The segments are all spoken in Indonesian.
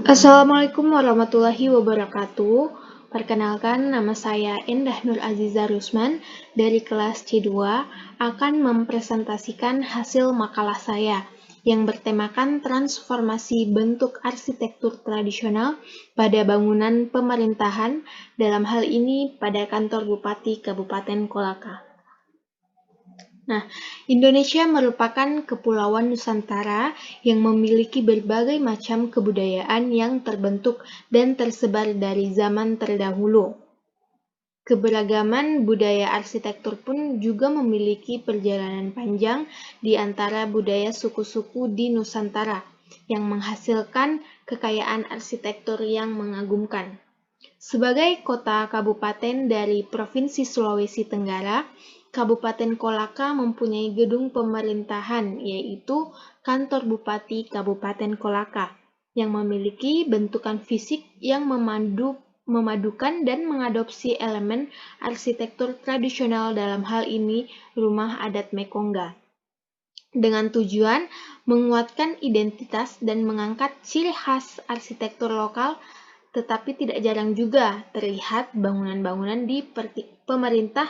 Assalamualaikum warahmatullahi wabarakatuh. Perkenalkan, nama saya Endah Nur Aziza Rusman dari kelas C2 akan mempresentasikan hasil makalah saya yang bertemakan transformasi bentuk arsitektur tradisional pada bangunan pemerintahan, dalam hal ini pada kantor Bupati Kabupaten Kolaka. Nah, Indonesia merupakan kepulauan Nusantara yang memiliki berbagai macam kebudayaan yang terbentuk dan tersebar dari zaman terdahulu. Keberagaman budaya arsitektur pun juga memiliki perjalanan panjang di antara budaya suku-suku di Nusantara, yang menghasilkan kekayaan arsitektur yang mengagumkan. Sebagai kota kabupaten dari Provinsi Sulawesi Tenggara, Kabupaten Kolaka mempunyai gedung pemerintahan, yaitu Kantor Bupati Kabupaten Kolaka, yang memiliki bentukan fisik yang memadukan dan mengadopsi elemen arsitektur tradisional, dalam hal ini rumah adat Mekonga, dengan tujuan menguatkan identitas dan mengangkat ciri khas arsitektur lokal. Tetapi tidak jarang juga terlihat bangunan-bangunan di pemerintah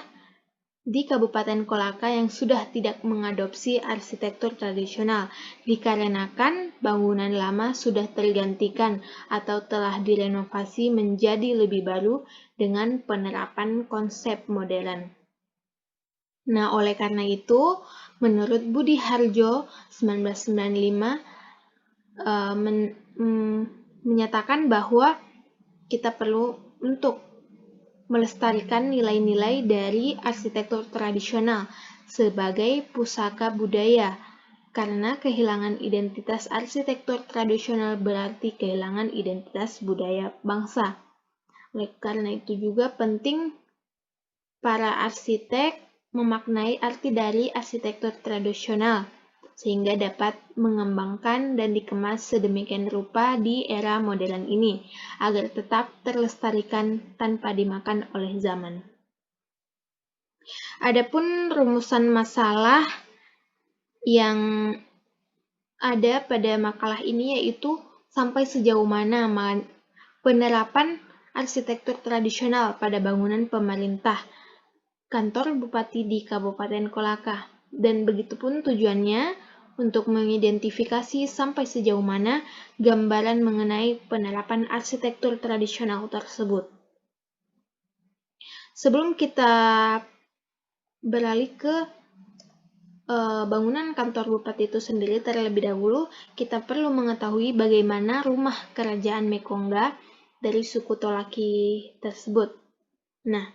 di Kabupaten Kolaka yang sudah tidak mengadopsi arsitektur tradisional, dikarenakan bangunan lama sudah tergantikan atau telah direnovasi menjadi lebih baru dengan penerapan konsep modern. Nah, oleh karena itu, menurut Budi Harjo 1995 menyatakan bahwa kita perlu untuk melestarikan nilai-nilai dari arsitektur tradisional sebagai pusaka budaya, karena kehilangan identitas arsitektur tradisional berarti kehilangan identitas budaya bangsa. Oleh karena itu juga penting para arsitek memaknai arti dari arsitektur tradisional, sehingga dapat mengembangkan dan dikemas sedemikian rupa di era modern ini, agar tetap terlestarikan tanpa dimakan oleh zaman. Adapun rumusan masalah yang ada pada makalah ini yaitu sampai sejauh mana penerapan arsitektur tradisional pada bangunan pemerintah kantor bupati di Kabupaten Kolaka, dan begitupun tujuannya untuk mengidentifikasi sampai sejauh mana gambaran mengenai penerapan arsitektur tradisional tersebut. Sebelum kita beralih ke bangunan kantor bupati itu sendiri, terlebih dahulu kita perlu mengetahui bagaimana rumah kerajaan Mekonga dari suku Tolaki tersebut. Nah,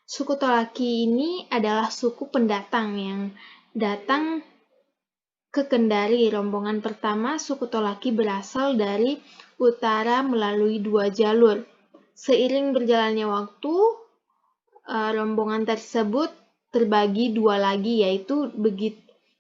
suku Tolaki ini adalah suku pendatang yang datang ke Kendari. Rombongan pertama suku Tolaki berasal dari utara melalui 2 jalur. Seiring berjalannya waktu, rombongan tersebut terbagi 2 lagi, yaitu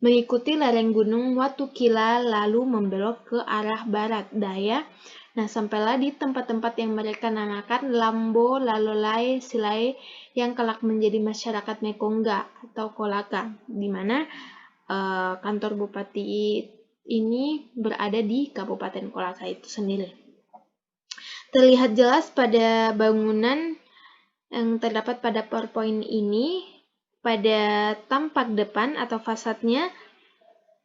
mengikuti lereng gunung Watukila lalu membelok ke arah barat daya. Nah, sampailah di tempat-tempat yang mereka namakan Lambo, Lalolai, Silai, yang kelak menjadi masyarakat Mekonga atau Kolaka, di mana kantor bupati ini berada di Kabupaten Kolaka itu sendiri. Terlihat jelas pada bangunan yang terdapat pada PowerPoint ini, pada tampak depan atau fasadnya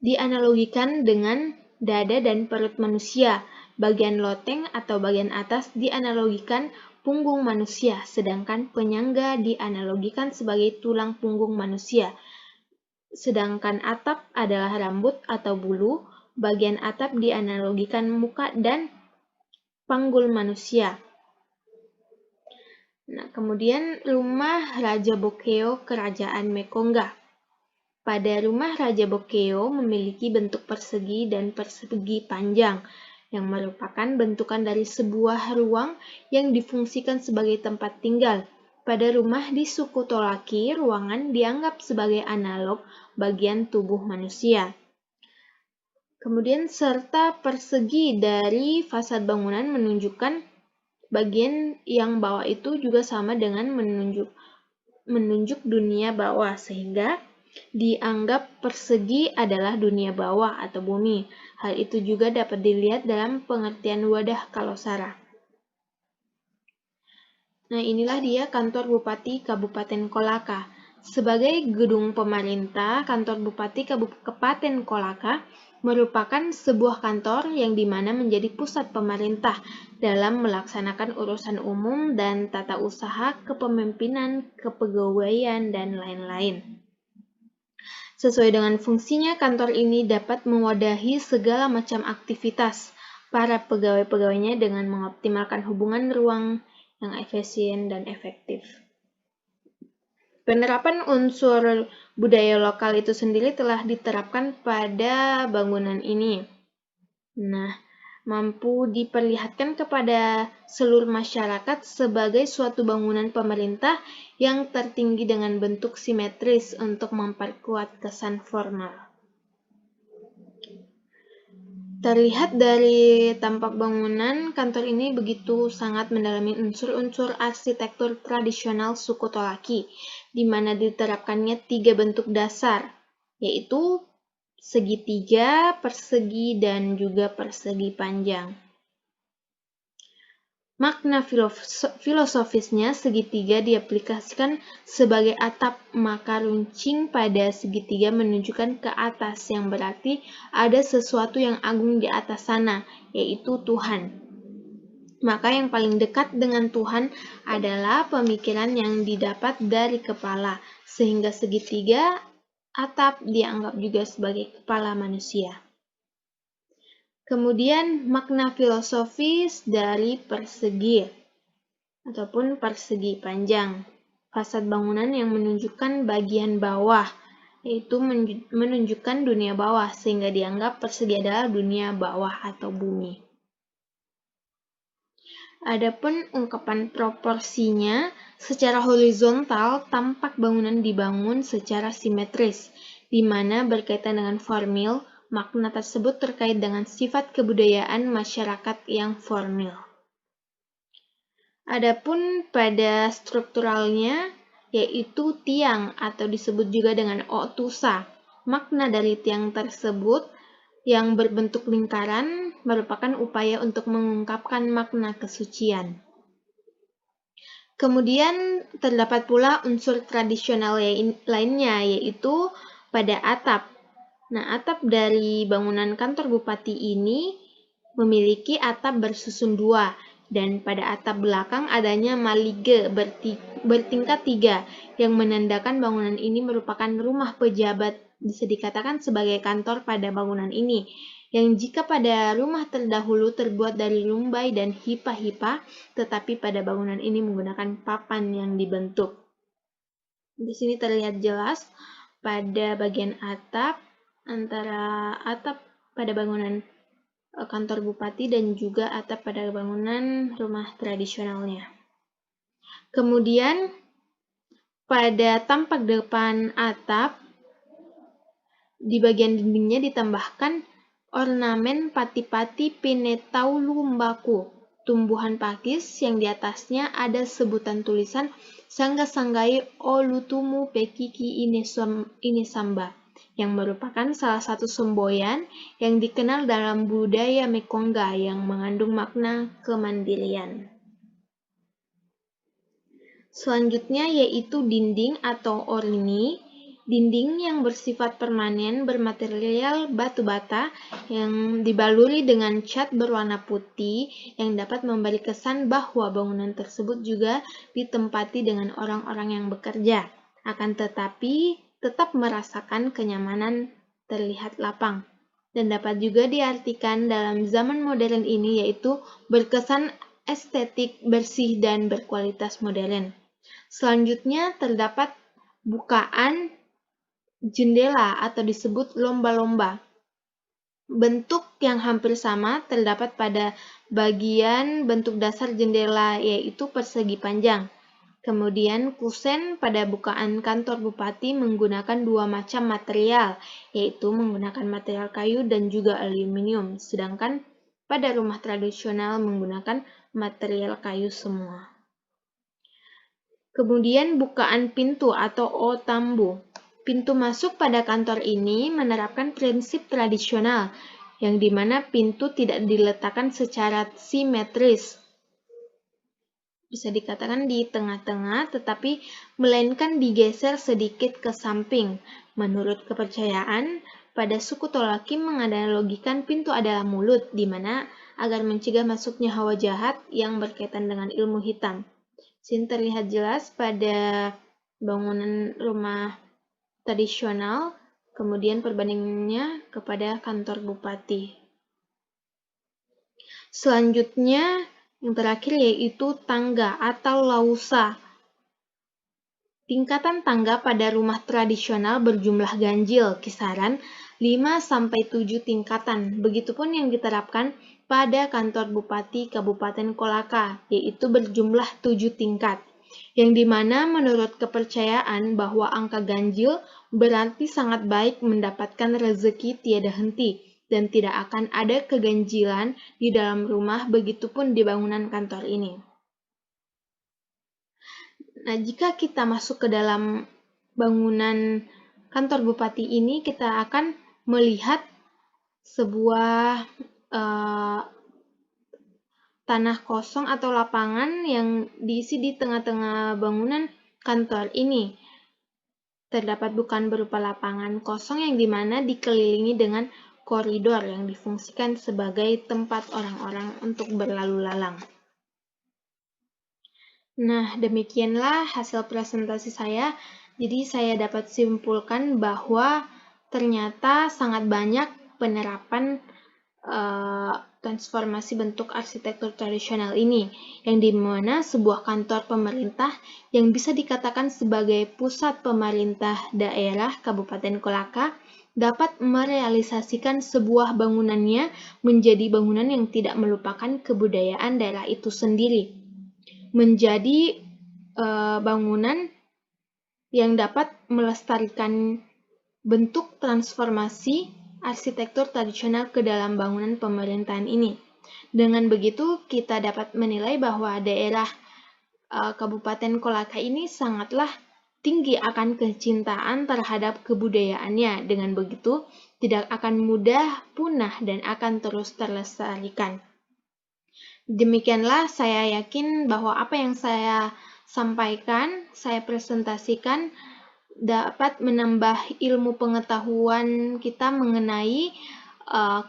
dianalogikan dengan dada dan perut manusia. Bagian loteng atau bagian atas dianalogikan punggung manusia, sedangkan penyangga dianalogikan sebagai tulang punggung manusia. Sedangkan atap adalah rambut atau bulu, bagian atap dianalogikan muka dan panggul manusia. Nah, kemudian rumah Raja Bokeo Kerajaan Mekonga. Pada rumah Raja Bokeo memiliki bentuk persegi dan persegi panjang, yang merupakan bentukan dari sebuah ruang yang difungsikan sebagai tempat tinggal. Pada rumah di suku Tolaki, ruangan dianggap sebagai analog bagian tubuh manusia. Kemudian serta persegi dari fasad bangunan menunjukkan bagian yang bawah itu juga sama dengan menunjuk dunia bawah, sehingga dianggap persegi adalah dunia bawah atau bumi. Hal itu juga dapat dilihat dalam pengertian wadah kalosara. Nah, inilah dia kantor Bupati Kabupaten Kolaka. Sebagai gedung pemerintah, kantor Bupati Kabupaten Kolaka merupakan sebuah kantor yang dimana menjadi pusat pemerintah dalam melaksanakan urusan umum dan tata usaha kepemimpinan, kepegawaian, dan lain-lain. Sesuai dengan fungsinya, kantor ini dapat mewadahi segala macam aktivitas para pegawai-pegawainya dengan mengoptimalkan hubungan ruang yang efisien dan efektif. Penerapan unsur budaya lokal itu sendiri telah diterapkan pada bangunan ini. Nah, mampu diperlihatkan kepada seluruh masyarakat sebagai suatu bangunan pemerintah yang tertinggi dengan bentuk simetris untuk memperkuat kesan formal. Terlihat dari tampak bangunan, kantor ini begitu sangat mendalami unsur-unsur arsitektur tradisional suku Tolaki, di mana diterapkannya 3 bentuk dasar, yaitu segitiga, persegi, dan juga persegi panjang. Makna filosofisnya, segitiga diaplikasikan sebagai atap, maka runcing pada segitiga menunjukkan ke atas, yang berarti ada sesuatu yang agung di atas sana, yaitu Tuhan. Maka yang paling dekat dengan Tuhan adalah pemikiran yang didapat dari kepala, sehingga segitiga atap dianggap juga sebagai kepala manusia. Kemudian makna filosofis dari persegi ataupun persegi panjang. Fasad bangunan yang menunjukkan bagian bawah, yaitu menunjukkan dunia bawah, sehingga dianggap persegi adalah dunia bawah atau bumi. Adapun ungkapan proporsinya, secara horizontal tampak bangunan dibangun secara simetris, di mana berkaitan dengan formil. Makna tersebut terkait dengan sifat kebudayaan masyarakat yang formal. Adapun pada strukturalnya, yaitu tiang atau disebut juga dengan otusa. Makna dari tiang tersebut yang berbentuk lingkaran merupakan upaya untuk mengungkapkan makna kesucian. Kemudian terdapat pula unsur tradisional lainnya, yaitu pada atap. Nah, atap dari bangunan kantor bupati ini memiliki atap bersusun 2, dan pada atap belakang adanya malige bertingkat 3, yang menandakan bangunan ini merupakan rumah pejabat, bisa dikatakan sebagai kantor pada bangunan ini, yang jika pada rumah terdahulu terbuat dari lumbai dan hipa-hipa, tetapi pada bangunan ini menggunakan papan yang dibentuk. Di sini terlihat jelas pada bagian atap, antara atap pada bangunan kantor bupati dan juga atap pada bangunan rumah tradisionalnya. Kemudian pada tampak depan atap, di bagian dindingnya ditambahkan ornamen pati-pati pinetaulumbaku, tumbuhan pakis yang di atasnya ada sebutan tulisan Sangga-sanggai olutumu pekiki inisamba, yang merupakan salah satu semboyan yang dikenal dalam budaya Mekongga yang mengandung makna kemandirian. Selanjutnya yaitu dinding atau orni. Dinding yang bersifat permanen bermaterial batu bata yang dibaluri dengan cat berwarna putih yang dapat memberi kesan bahwa bangunan tersebut juga ditempati dengan orang-orang yang bekerja, akan tetapi tetap merasakan kenyamanan, terlihat lapang, dan dapat juga diartikan dalam zaman modern ini yaitu berkesan estetik, bersih, dan berkualitas modern. Selanjutnya terdapat bukaan jendela atau disebut lomba-lomba. Bentuk yang hampir sama terdapat pada bagian bentuk dasar jendela, yaitu persegi panjang. Kemudian kusen pada bukaan kantor bupati menggunakan 2 macam material, yaitu menggunakan material kayu dan juga aluminium, sedangkan pada rumah tradisional menggunakan material kayu semua. Kemudian bukaan pintu atau otambu. Pintu masuk pada kantor ini menerapkan prinsip tradisional, yang dimana pintu tidak diletakkan secara simetris. Bisa dikatakan di tengah-tengah, tetapi melainkan digeser sedikit ke samping. Menurut kepercayaan, pada suku Tolaki menganalogikan pintu adalah mulut, di mana agar mencegah masuknya hawa jahat yang berkaitan dengan ilmu hitam. Sini terlihat jelas pada bangunan rumah tradisional, kemudian perbandingannya kepada kantor bupati. Selanjutnya, yang terakhir yaitu tangga atau lausa. Tingkatan tangga pada rumah tradisional berjumlah ganjil, kisaran 5-7 tingkatan. Begitupun yang diterapkan pada kantor bupati Kabupaten Kolaka, yaitu berjumlah 7 tingkat. Yang dimana menurut kepercayaan bahwa angka ganjil berarti sangat baik mendapatkan rezeki tiada henti, dan tidak akan ada keganjilan di dalam rumah, begitupun di bangunan kantor ini. Nah, jika kita masuk ke dalam bangunan kantor bupati ini, kita akan melihat sebuah tanah kosong atau lapangan yang diisi di tengah-tengah bangunan kantor ini. Terdapat bukan berupa lapangan kosong yang dimana dikelilingi dengan koridor yang difungsikan sebagai tempat orang-orang untuk berlalu lalang. Nah, demikianlah hasil presentasi saya. Jadi saya dapat simpulkan bahwa ternyata sangat banyak penerapan transformasi bentuk arsitektur tradisional ini, yang dimana sebuah kantor pemerintah yang bisa dikatakan sebagai pusat pemerintah daerah Kabupaten Kolaka dapat merealisasikan sebuah bangunannya menjadi bangunan yang tidak melupakan kebudayaan daerah itu sendiri, menjadi bangunan yang dapat melestarikan bentuk transformasi arsitektur tradisional ke dalam bangunan pemerintahan ini. Dengan begitu, kita dapat menilai bahwa daerah Kabupaten Kolaka ini sangatlah tinggi akan kecintaan terhadap kebudayaannya. Dengan begitu, tidak akan mudah punah dan akan terus terlestarikan. Demikianlah, saya yakin bahwa apa yang saya sampaikan, saya presentasikan dapat menambah ilmu pengetahuan kita mengenai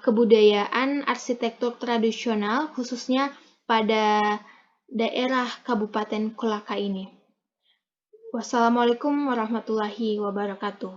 kebudayaan arsitektur tradisional, khususnya pada daerah Kabupaten Kolaka ini. Wassalamualaikum warahmatullahi wabarakatuh.